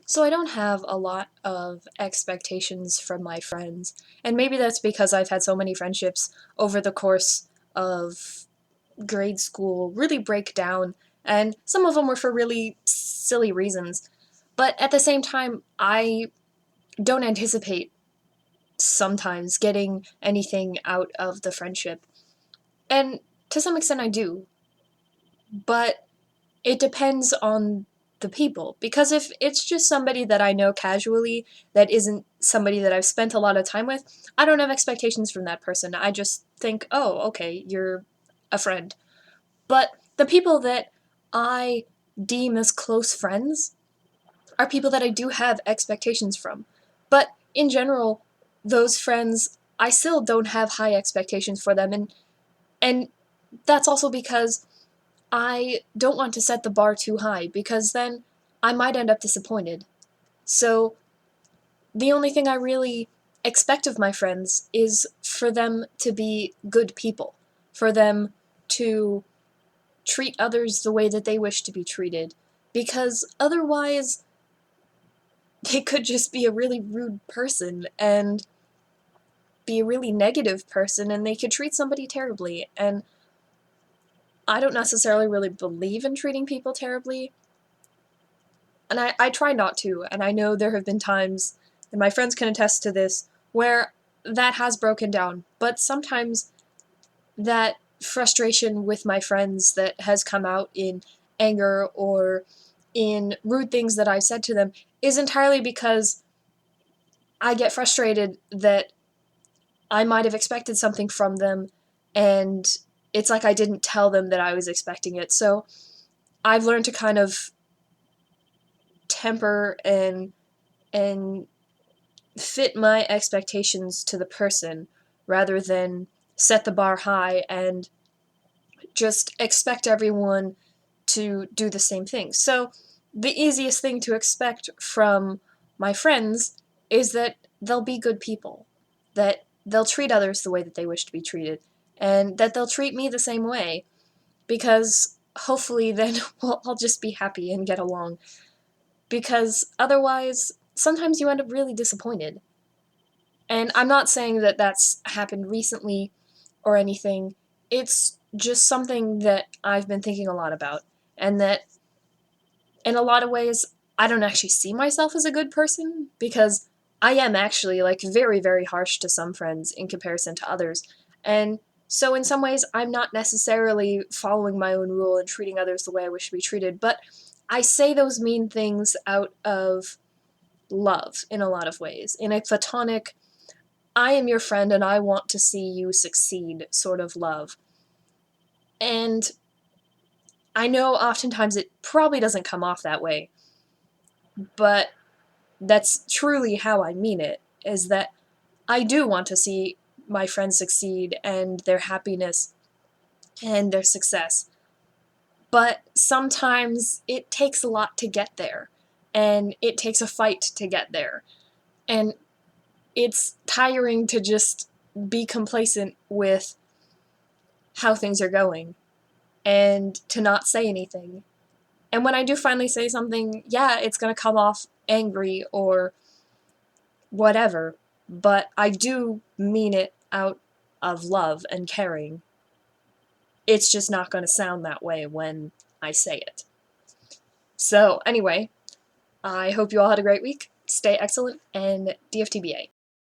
So I don't have a lot of expectations from my friends, and maybe that's because I've had so many friendships over the course of grade school really break down, and some of them were for really silly reasons. But at the same time, I don't anticipate sometimes getting anything out of the friendship. And to some extent I do, but it depends on the people. Because if it's just somebody that I know casually, that isn't somebody that I've spent a lot of time with, I don't have expectations from that person. I just think, oh, okay, you're a friend. But the people that I deem as close friends are people that I do have expectations from. But in general, those friends, I still don't have high expectations for them. And that's also because I don't want to set the bar too high, because then I might end up disappointed. So the only thing I really expect of my friends is for them to be good people, for them to treat others the way that they wish to be treated, because otherwise they could just be a really rude person and be a really negative person, and they could treat somebody terribly. And I don't necessarily really believe in treating people terribly, and I try not to, and I know there have been times, and my friends can attest to this, where that has broken down. But sometimes that frustration with my friends that has come out in anger or in rude things that I've said to them is entirely because I get frustrated that I might have expected something from them, and it's like I didn't tell them that I was expecting it. So I've learned to kind of temper and fit my expectations to the person rather than set the bar high and just expect everyone to do the same thing. So the easiest thing to expect from my friends is that they'll be good people, that they'll treat others the way that they wish to be treated, and that they'll treat me the same way, because hopefully then we'll all just be happy and get along. Because otherwise, sometimes you end up really disappointed. And I'm not saying that that's happened recently or anything. It's just something that I've been thinking a lot about. And that in a lot of ways, I don't actually see myself as a good person, because I am actually like very, very harsh to some friends in comparison to others. And so in some ways, I'm not necessarily following my own rule and treating others the way I wish to be treated, but I say those mean things out of love in a lot of ways. In a platonic, I am your friend and I want to see you succeed sort of love. And I know oftentimes it probably doesn't come off that way, but that's truly how I mean it, is that I do want to see my friends succeed and their happiness and their success. But sometimes it takes a lot to get there, and it takes a fight to get there. And it's tiring to just be complacent with how things are going and to not say anything. And when I do finally say something, yeah, it's going to come off angry or whatever, but I do mean it out of love and caring. It's just not going to sound that way when I say it. So, anyway, I hope you all had a great week. Stay excellent, and DFTBA.